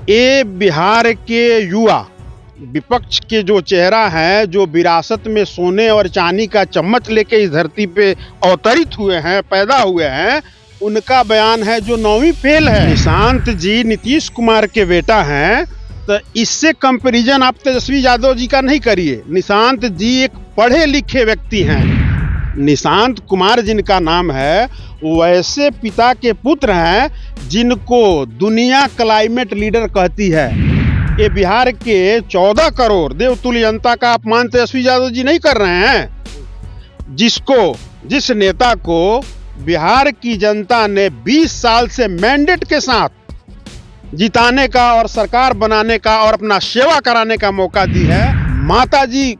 ये बिहार के युवा विपक्ष के जो चेहरा है, जो विरासत में सोने और चांदी का चम्मच लेके इस धरती पे अवतरित हुए हैं, पैदा हुए हैं, उनका बयान है जो 9वीं फेल है। निशांत जी नीतीश कुमार के बेटा हैं, तो इससे कंपैरिजन आप तेजस्वी यादव जी का नहीं करिए। निशांत जी एक पढ़े लिखे व्यक्ति हैं। निशांत कुमार जिनका नाम है, वैसे पिता के पुत्र हैं जिनको दुनिया क्लाइमेट लीडर कहती है। ये बिहार के 14 करोड़ देवतुल्य जनता का अपमान तेजस्वी यादव जी नहीं कर रहे हैं। जिस नेता को बिहार की जनता ने 20 साल से मैंडेट के साथ जिताने का और सरकार बनाने का और अपना सेवा कराने का मौका दी है, माता जी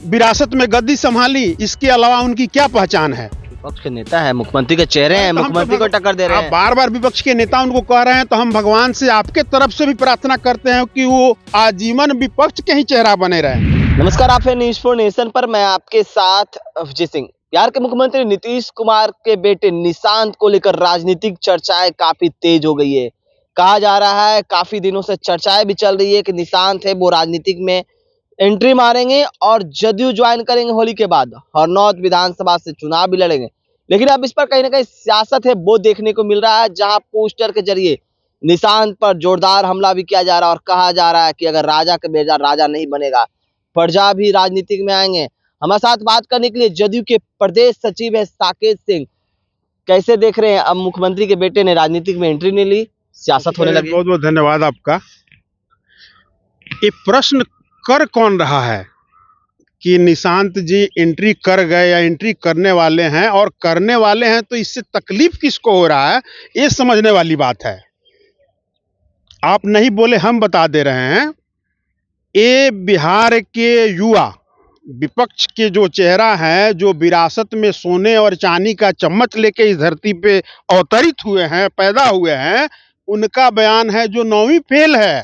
विरासत में गद्दी संभाली, इसके अलावा उनकी क्या पहचान है? विपक्ष के नेता है, मुख्यमंत्री के चेहरे हैं, मुख्यमंत्री को टक्कर दे रहे हैं। बार बार विपक्ष के नेता उनको कह रहे हैं, तो हम भगवान से आपके तरफ से भी प्रार्थना करते हैं कि वो आजीवन विपक्ष के ही चेहरा बने रहे। नमस्कार, आप है न्यूज़ फॉर नेशन पर, मैं आपके साथ अभिजीत सिंह। बिहार के मुख्यमंत्री नीतीश कुमार के बेटे निशांत को लेकर राजनीतिक चर्चाएं काफी तेज हो गई है। कहा जा रहा है, काफी दिनों से चर्चाएं भी चल रही है कि निशांत है वो राजनीतिक में एंट्री मारेंगे और जदयू ज्वाइन करेंगे होली के बाद, हरनौत विधानसभा से चुनाव भी लड़ेंगे। लेकिन अब इस पर कहीं ना कहीं सियासत है वो देखने को मिल रहा है, जहां पोस्टर के जरिए निशांत पर जोरदार हमला भी किया जा रहा है और कहा जा रहा है कि अगर राजा का बेटा राजा नहीं बनेगा, प्रजा भी राजनीतिक में आएंगे। हमारे साथ बात करने के लिए जदयू के प्रदेश सचिव है साकेत सिंह। कैसे देख रहे हैं, अब मुख्यमंत्री के बेटे ने राजनीतिक में एंट्री नहीं ली, सियासत होने लगी। बहुत बहुत धन्यवाद आपका। ये प्रश्न कर कौन रहा है कि निशांत जी एंट्री कर गए या एंट्री करने वाले हैं, और करने वाले हैं तो इससे तकलीफ किसको हो रहा है, ये समझने वाली बात है। आप नहीं बोले, हम बता दे रहे हैं। ये बिहार के युवा विपक्ष के जो चेहरा है, जो विरासत में सोने और चांदी का चम्मच लेके इस धरती पे अवतरित हुए हैं, पैदा हुए हैं, उनका बयान है जो 9वीं फेल है।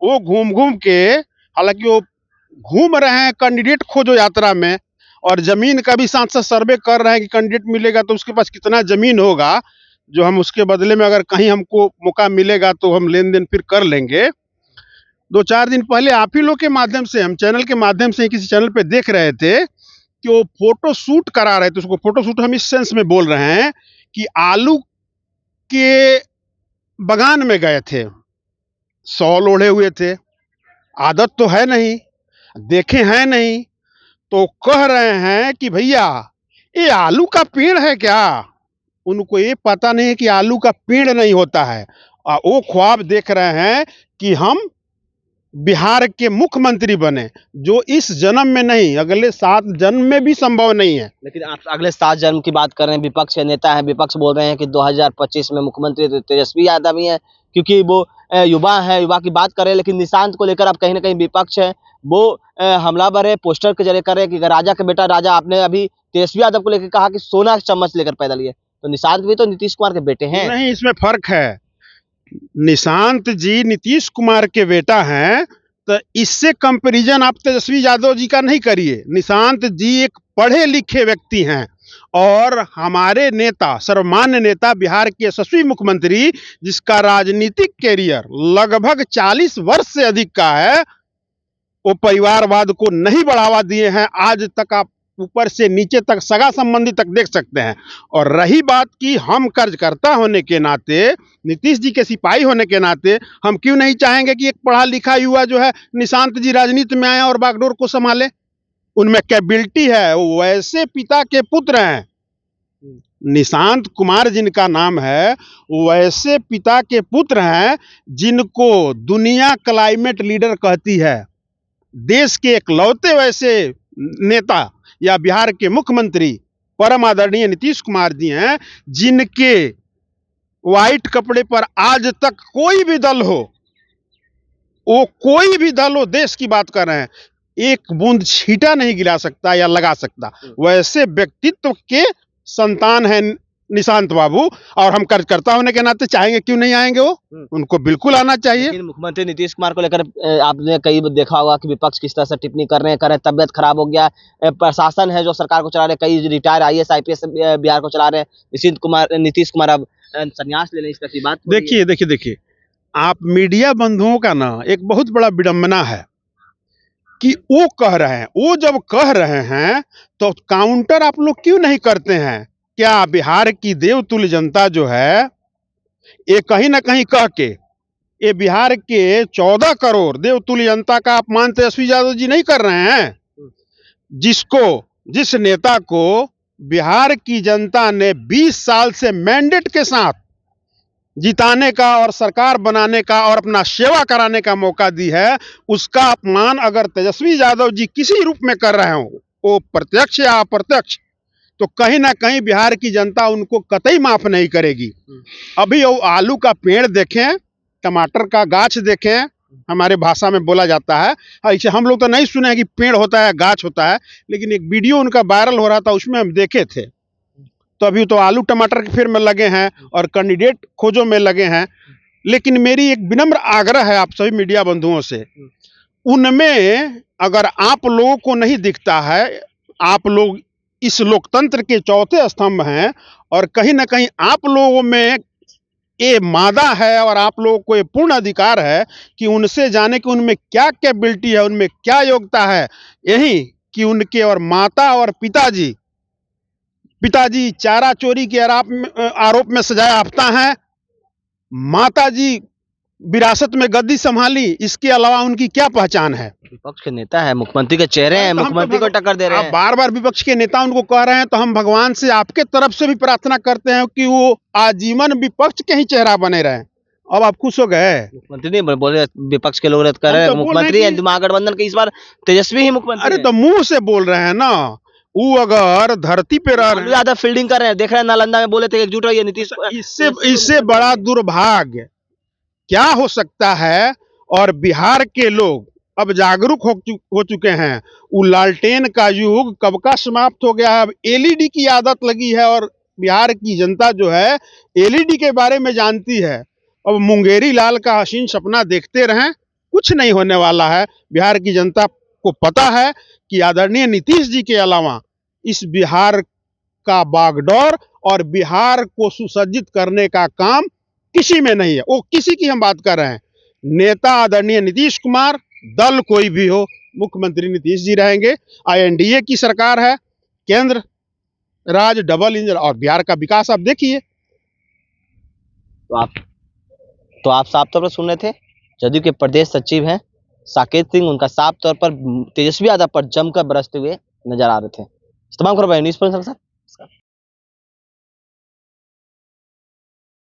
वो घूम घूम के, हालांकि वो घूम रहे हैं कैंडिडेट खोजो यात्रा में, और जमीन का भी साथ साथ सर्वे कर रहे हैं कि कैंडिडेट मिलेगा तो उसके पास कितना जमीन होगा, जो हम उसके बदले में अगर कहीं हमको मौका मिलेगा तो हम लेन देन फिर कर लेंगे। 2-4 दिन पहले आप ही लोग के माध्यम से, हम चैनल के माध्यम से किसी चैनल पे देख रहे थे कि वो फोटो शूट करा रहे थे। उसको फोटो शूट हम इस सेंस में बोल रहे हैं कि आलू के बगान में गए थे, शॉल ओढ़े हुए थे, आदत तो है नहीं, देखे हैं नहीं, तो कह रहे हैं कि भैया ये आलू का पेड़ है क्या? उनको ये पता नहीं है कि आलू का पेड़ नहीं होता है। वो ख्वाब देख रहे हैं कि हम बिहार के मुख्यमंत्री बने, जो इस जन्म में नहीं, अगले 7 जन्म में भी संभव नहीं है। लेकिन आप अगले 7 जन्म की बात कर रहे हैं, विपक्ष के नेता हैं, विपक्ष बोल रहे हैं कि 2025 में मुख्यमंत्री तेजस्वी यादव ही है, क्योंकि वो युवा है, युवा की बात कर रहे हैं। लेकिन निशांत को लेकर अब कहीं ना कहीं विपक्ष है वो हमलावर है, पोस्टर के जरिए कर रहे हैं कि राजा का बेटा राजा। आपने अभी तेजस्वी यादव को लेकर कहा कि सोना चम्मच लेकर पैदा लिए, तो निशांत भी तो नीतीश कुमार के बेटे हैं। नहीं, इसमें फर्क है। निशांत जी नीतीश कुमार के बेटा हैं, तो इससे कंपैरिजन आप तेजस्वी यादव जी का नहीं करिए। निशांत जी एक पढ़े लिखे व्यक्ति हैं और हमारे नेता, सर्वमान्य नेता, बिहार के यशस्वी मुख्यमंत्री, जिसका राजनीतिक कैरियर लगभग 40 वर्ष से अधिक का है, वो परिवारवाद को नहीं बढ़ावा दिए हैं। आज तक आप ऊपर से नीचे तक सगा संबंधी तक देख सकते हैं। और रही बात कि हम कार्यकर्ता होने के नाते, नीतीश जी के सिपाही होने के नाते, हम क्यों नहीं चाहेंगे कि एक पढ़ा लिखा युवा जो है निशांत जी राजनीति में आए और बागडोर को संभाले। उनमें कैपेबिलिटी है, वो वैसे पिता के पुत्र हैं। निशांत कुमार जिनका नाम है, वैसे पिता के पुत्र हैं जिनको दुनिया क्लाइमेट लीडर कहती है। देश के इकलौते वैसे नेता या बिहार के मुख्यमंत्री परम आदरणीय नीतीश कुमार जी हैं, जिनके व्हाइट कपड़े पर आज तक कोई भी दल हो, वो कोई भी दल हो, देश की बात कर रहे हैं, एक बूंद छींटा नहीं गिरा सकता या लगा सकता। वैसे व्यक्तित्व के संतान है निशांत बाबू, और हम कार्यकर्ता होने के नाते चाहेंगे, क्यों नहीं आएंगे? वो उनको बिल्कुल आना चाहिए। लेकिन मुख्यमंत्री नीतीश कुमार को लेकर आपने कई देखा होगा कि विपक्ष किस तरह से टिप्पणी कर रहे हैं, तबियत खराब हो गया, प्रशासन है जो सरकार को चला रहे, कई रिटायर IAS IPS बिहार को चला रहे हैं। नीतीश कुमार अब संन्यास ले लें, इस तरह की बात। देखिए, आप मीडिया बंधुओं का ना एक बहुत बड़ा विडंबना है कि वो कह रहे हैं, वो जब कह रहे हैं तो काउंटर आप लोग क्यों नहीं करते हैं? क्या बिहार की देवतुल्य जनता जो है, ये कहीं ना कहीं कह के ये बिहार के 14 करोड़ देवतुल्य जनता का अपमान तेजस्वी यादव जी नहीं कर रहे हैं? जिस नेता को बिहार की जनता ने 20 साल से मैंडेट के साथ जिताने का और सरकार बनाने का और अपना सेवा कराने का मौका दी है, उसका अपमान अगर तेजस्वी यादव जी किसी रूप में कर रहे हो, वो प्रत्यक्ष या अप्रत्यक्ष, तो कहीं ना कहीं बिहार की जनता उनको कतई माफ नहीं करेगी। अभी वो आलू का पेड़ देखें, टमाटर का गाछ देखें, हमारे भाषा में बोला जाता है, ऐसे हम लोग तो नहीं सुने हैं कि पेड़ होता है गाछ होता है, लेकिन एक वीडियो उनका वायरल हो रहा था, उसमें हम देखे थे। तो अभी तो आलू टमाटर के फेर में लगे हैं और कैंडिडेट खोजों में लगे हैं। लेकिन मेरी एक विनम्र आग्रह है आप सभी मीडिया बंधुओं से, उनमें अगर आप लोगों को नहीं दिखता है, आप लोग इस लोकतंत्र के चौथे स्तंभ हैं और कहीं ना कहीं आप लोगों में ये मादा है और आप लोगों को ये पूर्ण अधिकार है कि उनसे जाने कि उनमें क्या कैपेबिलिटी है, उनमें क्या योग्यता है। यही कि उनके और माता और पिताजी चारा चोरी के आरोप में सजाया याफ्ता हैं, माताजी विरासत में गद्दी संभाली, इसके अलावा उनकी क्या पहचान है? विपक्ष के नेता है, मुख्यमंत्री के चेहरे हैं, तो हम मुख्यमंत्री को टक्कर दे रहे आप हैं। बार बार विपक्ष के नेता उनको कह रहे हैं, तो हम भगवान से आपके तरफ से भी प्रार्थना करते हैं कि वो आजीवन विपक्ष के ही चेहरा बने रहे। अब आप खुश हो गए? मुख्यमंत्री नहीं बोले, विपक्ष के लोग रद्द कर हम रहे हैं, तो बोल रहे मुख्यमंत्री हैं हैं, महागठबंधन के इस बार तेजस्वी ही मुख्यमंत्री अरे हैं। तो मुंह से बोल रहे हैं ना, वो अगर धरती पे रह रहे ज्यादा फील्डिंग कर रहे हैं, देख रहे हैं नालंदा में बोले थे एकजुट रहिए नीतीश हैं, इससे बड़ा दुर्भाग्य क्या हो सकता है? और बिहार के लोग अब जागरूक हो चुके हैं। वो लालटेन का युग कब का समाप्त हो गया है, अब एलईडी की आदत लगी है और बिहार की जनता जो है एलईडी के बारे में जानती है। अब मुंगेरी लाल का हसीन सपना देखते रहें, कुछ नहीं होने वाला है। बिहार की जनता को पता है कि आदरणीय नीतीश जी के अलावा इस बिहार का बागडोर और बिहार को सुसज्जित करने का काम किसी में नहीं है। वो किसी की हम बात कर रहे हैं, नेता आदरणीय नीतीश कुमार, दल कोई भी हो, मुख्यमंत्री नीतीश जी रहेंगे। एनडीए की सरकार है, केंद्र राज्य डबल इंजन, और बिहार का विकास आप देखिए। तो आप साफ तौर पर सुन रहे थे, जदयू के प्रदेश सचिव हैं साकेत सिंह, उनका साफ तौर पर तेजस्वी यादव पर जमकर बरसते हुए नजर आ रहे थे। तमाम खबरें न्यूज़ पर